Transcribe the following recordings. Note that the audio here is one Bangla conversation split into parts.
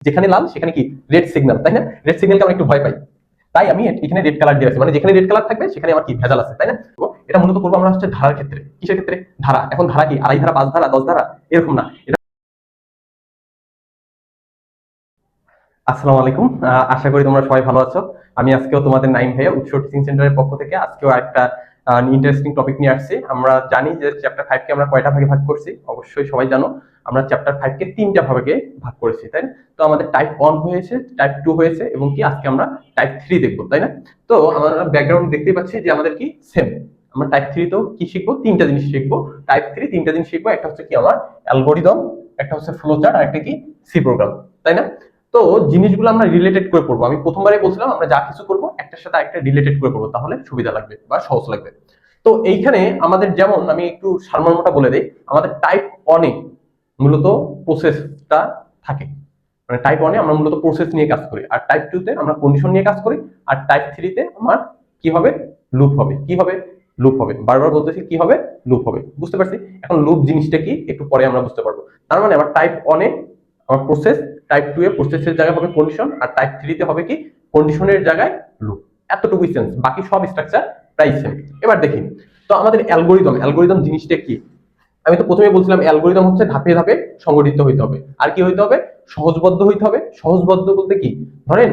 যেখানে লাল সেখানে কি রেড সিগন্যাল, তাই না? রেড সিগন্যালকে আমরা একটু ভয় পাই, তাই আমি এখানে রেড কালার দিয়ে রাখছি, মানে যেখানে রেড কালার থাকবে সেখানে আমার কি ভেজাল আছে, তাই না? তো এটা মূলত করবো আমরা হচ্ছে ধারার ক্ষেত্রে। কিসের ক্ষেত্রে? ধারা। এখন ধারা কি আড়াই ধারা, 5 ধারা, 10 ধারা, এরকম না। আসসালামু আলাইকুম, আশা করি তোমরা সবাই ভালো আছো। আমি আজকেও তোমাদের নাইম ভাইয়া উৎস টিচিং সেন্টারের পক্ষ থেকে আজকেও একটা ইন্টারেস্টিং টপিক নিয়ে আসছি। আমরা জানি যে চ্যাপ্টার 5 কে আমরা কয়টা ভাগে ভাগ করছি, অবশ্যই সবাই জানো। আমরা চ্যাপ্টার 5 কে 3টা ভাগে ভাগ করেছি, তাই না? তো আমাদের টাইপ 1 হয়েছে, টাইপ 2 হয়েছে, এবং কি আজকে আমরা টাইপ 3 দেখবো, তাই না? তো আমরা ব্যাকগ্রাউন্ড দেখতেই পাচ্ছি যে আমাদের কি সেম। আমরা টাইপ 3 তেও কি শিখবো? 3টা জিনিস শিখবো। টাইপ 3 3টা জিনিস শিখবো। একটা হচ্ছে কি আমার অ্যালগরিদম, একটা হচ্ছে ফ্লো চার্ট, আর একটা কি সি প্রোগ্রাম, তাই না? তো জিনিসগুলো আমরা রিলেটেড করে পড়বো। আমি প্রথমবারে বলছিলাম আমরা যা কিছু করবো একটার সাথে আরেকটা রিলেটেড করে পড়বো, তাহলে সুবিধা লাগবে বা সহজ লাগবে। তো এইখানে আমাদের যেমন আমি একটু সারমর্মটা বলে দেই। আমাদের টাইপ 1 এ মূলত প্রসেসটা থাকে, মানে টাইপ 1 এ আমরা মূলত প্রসেস নিয়ে কাজ করি, আর টাইপ 2 তে আমরা কন্ডিশন নিয়ে কাজ করি, আর টাইপ 3 তে আমার কি হবে? লুপ হবে। কি হবে? লুপ হবে। বারবার বলতেছি কি হবে? লুপ হবে। বুঝতে পারছি? এখন লুপ জিনিসটা কি একটু পরে আমরা বুঝতে পারবো। তার মানে আমার টাইপ 1 এ আমার প্রসেস, টাইপ 2 এ প্রসেসের জায়গায় হবে কন্ডিশন, আর টাইপ 3 তে হবে কি কন্ডিশনের জায়গায় লুপ। এতটুকুই সেন্স, বাকি সব স্ট্রাকচার প্রায় সেম। এবার দেখি, তো আমাদের অ্যালগরিদম, অ্যালগরিদম জিনিসটা কি? আমি তো প্রথমে বলছিলাম অ্যালগরিদম হচ্ছে ধাপে ধাপে সংগঠিত হইতে হবে। আর কি হইতে হবে? সহজবদ্ধ হইতে হবে। সহজবদ্ধ বলতে কি? ধরেন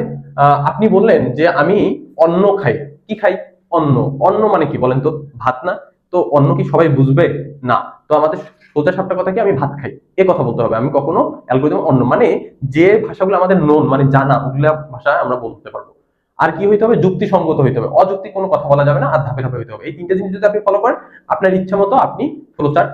আপনি বললেন যে আমি অন্ন খাই। কি খাই? অন্ন। অন্ন মানে কি বলেন তো? ভাত না? তো অন্ন কি সবাই বুঝবে? না। তো আমাদের সোজা সাপটা কথা কি? আমি ভাত খাই, এ কথা বলতে হবে। আমি কখনো অ্যালগরিদম অন্ন মানে যে ভাষাগুলো আমাদের নোন মানে জানা, ওগুলা ভাষা আমরা বলতে পারবো। আর কি হইতে হবে? যুক্তিসঙ্গত হইতে হবে। অযৌক্তিক কোনো কথা বলা যাবে না, আর ধাপে ধাপে হইতে হবে। এই 3টে জিনিস যদি আপনি ফলো করেন, আপনার ইচ্ছা মতো আপনি ফ্লোচার্ট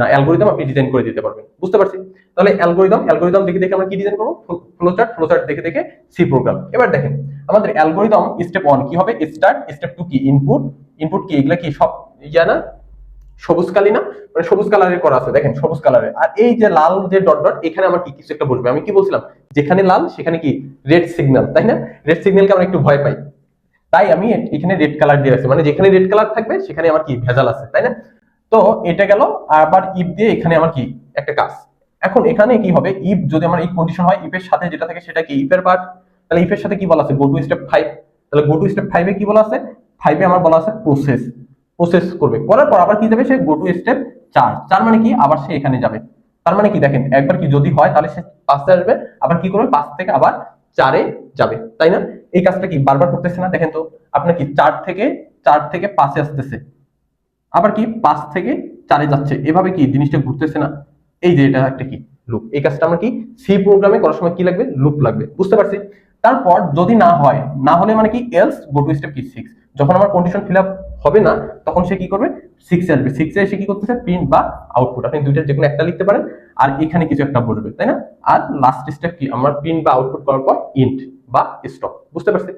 না অ্যালগরিদম আপনি ডিজাইন করে দিতে পারবেন। বুঝতে পারছি? তাহলে অ্যালগরিদম, অ্যালগরিদম দেখে দেখে আমরা কি ডিজাইন করবো? ফ্লোচার্ট, ফ্লোচার্ট দেখে দেখে সি প্রোগ্রাম। এবার দেখেন আমাদের অ্যালগরিদম স্টেপ 1 কি হবে? স্টার্ট। স্টেপ 2 কি? ইনপুট। ইনপুট কি? এগুলা কি সব ইয়া না? সবুজ কালি না? মানে সবুজ কালারের করা আছে, দেখেন সবুজ কালারের। আর এই যে লাল যে ডট ডট, এখানে আমার কি কিছু একটা বসবে। আমি কি বলছিলাম? যেখানে লাল সেখানে কি রেড সিগন্যাল, তাই না? রেড সিগন্যালকে আমরা একটু ভয় পাই, তাই আমি এখানে রেড কালার দিয়ে রাখছি, মানে যেখানে রেড কালার থাকবে সেখানে আমার কি ভেজাল আছে, তাই না? তো এটা গেল। আবার ইফ দিয়ে এখানে আমার কি একটা কাজ। এখন এখানে কি হবে? ইফ যদি আমার এই কন্ডিশন হয়, ইফের সাথে যেটা থাকে সেটা কি ইফের পার্ট। তাহলে ইফের সাথে কি বলা আছে? Go to step 5। তাহলে গো টু স্টেপ 5 এ কি বলা আছে? 5 এ আমার বলা আছে প্রসেস। প্রসেস করবে, করার পর আবার কি যাবে? সে গো টু স্টেপ 4। 4 মানে কি? আবার সে এখানে যাবে। তার মানে কি দেখেন, একবার কি যদি হয় তাহলে সে 5 এ আসবে, আবার কি করবে? 5 থেকে আবার 4 এ যাবে, তাই না? এই কাজটা কি বারবার করতেছে না? দেখেন তো, আপনার কি 4 থেকে 5 এ আসতেছে, আবার কি 5 থেকে 4 এ যাচ্ছে, এভাবে কি জিনিসটা ঘুরতেছে না? এই যে এটা একটা কি লুপ। এই কাজটা আমরা কি সি প্রোগ্রামে করার সময় কি লাগবে? লুপ লাগবে। বুঝতে পারছি? তারপর যদি না হয়, না হলে মানে কি এলস গো টু স্টেপ কি 6। যখন আমার কন্ডিশন ফিল আপ হবে না, তখন সে কি করবে? 6 এ আসবে। 6 এ এসে কি করতেছে? প্রিন্ট বা আউটপুট। আপনি দুইটা যে কোনো একটা লিখতে পারেন, আর এখানে কিছু একটা বসবে, তাই না? আর লাস্ট স্টেপ কি? আমার প্রিন্ট বা আউটপুট করার পর ইন্ট বা স্টপ। বুঝতে পারছি?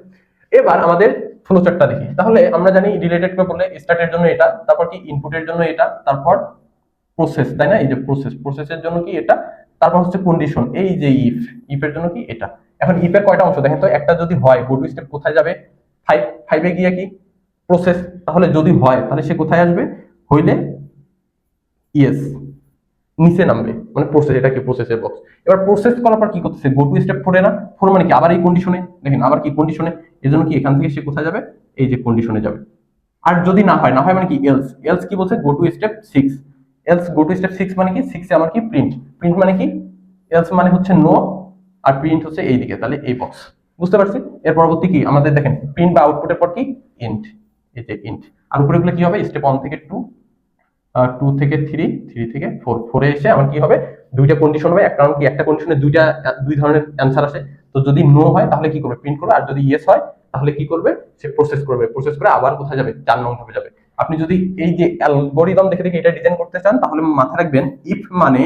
এবার আমাদের ফ্লোচার্টটা দেখি। তাহলে আমরা জানি রিলেটেড করে বললে স্টার্টের জন্য এটা, তারপর কি ইনপুটের জন্য এটা, তারপর প্রসেস, তাই না? এই যে প্রসেস, প্রসেসের জন্য কি এটা, তারপর হচ্ছে কন্ডিশন, এই যে ইফ, ইফের জন্য কি এটা। এখন ইফের কয়টা অংশ দেখেন তো? একটা যদি হয়, গো টু স্টেপ কোথায় যাবে? 5। 5 এ গিয়ে কি প্রসেস। তাহলে যদি হয় তাহলে সে কোথায় আসবে? হইলে ইয়েস, নিচে নামবে, মানে প্রসেস। এটা কি প্রসেসের বক্স। এবার প্রসেস করার পর কি করতেছে? গো টু স্টেপ 4 এ না? 4 মানে কি আবার এই কন্ডিশনে, দেখেন আবার কি কন্ডিশনে। এজন্য কি এখান থেকে সে কোথায় যাবে? এই যে কন্ডিশনে যাবে। আর যদি না হয়, না হয় মানে কি এলস। এলস কি বলছে? Go to step 6। Else go to step 6 মানে কি 6 এ আমার কি প্রিন্ট। প্রিন্ট মানে কি? এলস মানে হচ্ছে নো, আর প্রিন্ট হচ্ছে এইদিকে, তাহলে এই বক্স। বুঝতে পারছি? এর পরবর্তী কি আমাদের দেখেন প্রিন্ট বা আউটপুটের পর কি ইন্ট। এই যে ইন্ট। আর উপরে গুলো কি হবে? স্টেপ 1 থেকে 2, 2 থেকে 3, 3 থেকে 4। 4 এ এসে আমার কি হবে? দুইটা কন্ডিশন হবে। একটা কি একটা কন্ডিশনে দুই ধরনের অ্যানসার আসে। তো যদি নো হয় তাহলে কি করবে? প্রিন্ট করবে। আর যদি ইয়েস হয় তাহলে কি করবে? সে প্রসেস করবে। প্রসেস করে আবার কোথায় যাবে? 4 নং ধাপে যাবে। আপনি যদি এই যে অ্যালগরিদম দেখে দেখে এটা ডিজাইন করতে চান, তাহলে মাথায় রাখবেন ইফ মানে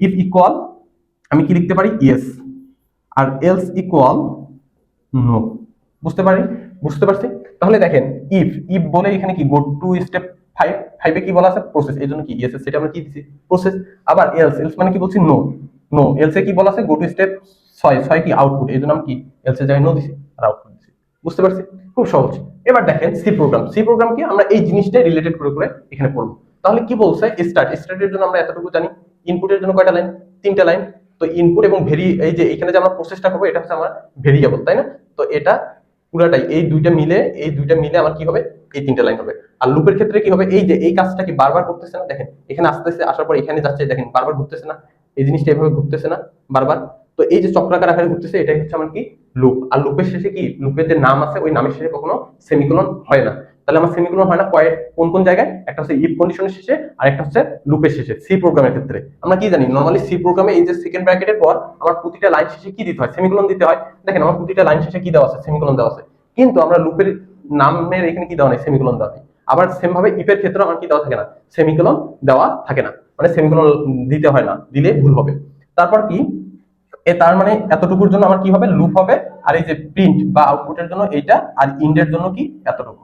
ইফ ইকুয়াল আমি কি লিখতে পারি? ইয়েস। আর এলস ইকুয়াল নো। বুঝতে পারি? বুঝতে পারছি? তাহলে দেখেন ইফ, ইফ বলে এখানে কি গো টু স্টেপ 5। 5 এ কি বলা আছে? প্রসেস। এই জন্য কি ইয়েস, সেটা আমরা কি দিছি? প্রসেস। আবার এলস, এলস মানে কি বলছি? নো। নো। এলস এ কি বলা আছে? Go to step 6। 6 কি আউটপুট, এই জন্য আমি কি এলস এর জায়গায় নো দিছি আর আউটপুট দিছি। বুঝতে পারছি? খুব সহজ। এবার দেখেন সি প্রোগ্রাম। সি প্রোগ্রাম কি আমরা এই জিনিসটা রিলেটেড করে করে এখানে পড়বো। তাহলে কি বলছে? স্টার্ট। স্টার্টের জন্য আমরা এতটুকু জানি। ইনপুটের জন্য কয়টা লাইন? 3টা লাইন। তো ইনপুট এবং এই যে এখানে যে আমরা প্রসেসটা করবো এটা হচ্ছে আমার ভেরিয়েবল, তাই না? তো এটা পুরাটাই এই দুইটা মিলে আমার কি হবে, এই তিনটা লাইন হবে। আর লুপের ক্ষেত্রে কি হবে, এই যে এই কাজটা কি বারবার করতেছে না, দেখেন এখানে আসতেছে, আসার পর এখানে যাচ্ছে, দেখেন বারবার ঘুরতেছে না, এই জিনিসটা এভাবে ঘুরতেছে না বারবার। তো এই যে চক্রাকার আকারে ঘুরতেছে, এটাই হচ্ছে আমার কি লুপ। আর লুপের শেষে কি, লুপের যে নাম আছে ওই নামের শেষে কখনো সেমিকোলন হয় না। তাহলে আমার সেমিকোলন হয় না কোন কোন জায়গায়, একটা হচ্ছে ইফ কন্ডিশনের শেষে, আর একটা হচ্ছে লুপের শেষে। সি প্রোগ্রামের ক্ষেত্রে আমরা কি জানি, নরমালি সি প্রোগ্রামে এই যে সেকেন্ড ব্র্যাকেটের পর আমার প্রতিটা লাইন শেষে কি দিতে হয়, সেমিকোলন দিতে হয়। দেখেন আমার প্রতিটা লাইন শেষে কি দেওয়া আছে, সেমিকোলন দেওয়া আছে। কিন্তু আমরা লুপের নামের এখানে কি দেওয়া নেই, সেমিকোলন দেওয়া নেই। আবার সেম ভাবে ইফের ক্ষেত্রে আমার কি দেওয়া থাকে না, সেমিকোলন দেওয়া থাকে না, মানে সেমিকোলন দিতে হয় না, দিলে ভুল হবে। তারপর কি, তার মানে এতটুকুর জন্য আমার কি হবে, লুপ হবে। আর এই যে প্রিন্ট বা আউটপুটের জন্য এইটা, আর ইন্ডের জন্য কি এতটুকু।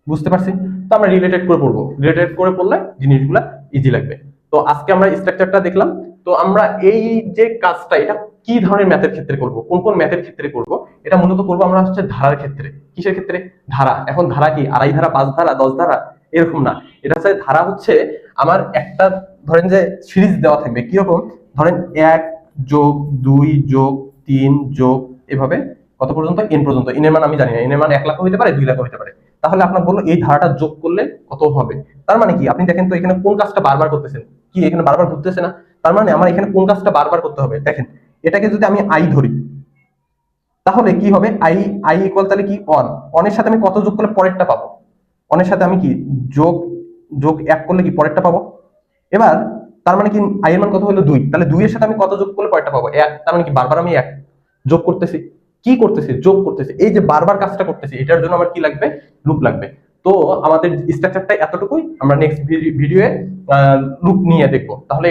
বুঝতে পারছি? তো আমরা রিলেটেড করে পড়বো, রিলেটেড করে পড়লে জিনিসগুলা ইজি লাগবে। তো আজকে আমরা স্ট্রাকচারটা দেখলাম। তো আমরা এই যে কাজটা, এটা কি ধরনের ম্যাথের ক্ষেত্রে করব, কোন কোন ম্যাথের ক্ষেত্রে করব, এটা মূলত করবো আমরা হচ্ছে ধারার ক্ষেত্রে। কিসের ক্ষেত্রে? ধারা। এখন ধারা কি আড়াই ধারা, 5 ধারা, 10 ধারা, এরকম না। এটা হচ্ছে ধারা, হচ্ছে আমার একটা, ধরেন যে সিরিজ দেওয়া থাকবে কিরকম, ধরেন 1+2+3 এভাবে কত পর্যন্ত, এন পর্যন্ত। এনের মান আমি জানি না, এনের মান 1 লাখ হইতে পারে, 2 লাখ হইতে পারে। তাহলে আপনার বললো এই ধারাটা যোগ করলে কত হবে। তার মানে কি, আপনি দেখেন তো এখানে কোন কাজটা বারবার করতেছেন, কি এখানে বারবার ঘুরতেছে না? তার মানে আমার এখানে কোন কাজটা বারবার করতে হবে। দেখেন এটাকে যদি আমি আই ধরি, তাহলে কি হবে, আই আই ইকুয়াল তাহলে কি অন, অনের সাথে আমি কত যোগ করলে পরেরটা পাবো, অনের সাথে আমি কি যোগ যোগ 1 করলে কি পরেরটা পাবো। এবার তার মানে কি আই এর মান কত হলো 2, তাহলে 2 এর সাথে আমি কত যোগ করলে পরেরটা পাবো 1, তার মানে কি বারবার আমি 1 যোগ করতেছি। কি করতেছি, যোগ করতেছি। এই যে বারবার কাজটা করতেছি, এটার জন্য আমার কি লাগবে, লুপ লাগবে। তো আমাদের স্ট্রাকচারটা এতটুকুই, আমরা নেক্সট ভিডিওয়ে লুপ নিয়ে দেখবো। তাহলে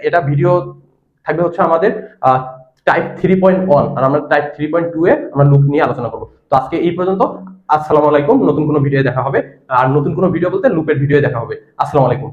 এটা ভিডিও থাকবে হচ্ছে আমাদের টাইপ 3.1, আর আমরা টাইপ 3.2 এ আমরা লুপ নিয়ে আলোচনা করবো। তো আজকে এই পর্যন্ত। আসসালামু আলাইকুম। নতুন কোনো ভিডিও দেখা হবে, আর নতুন কোনো ভিডিও বলতে লুপের ভিডিও দেখা হবে। আসসালামু আলাইকুম।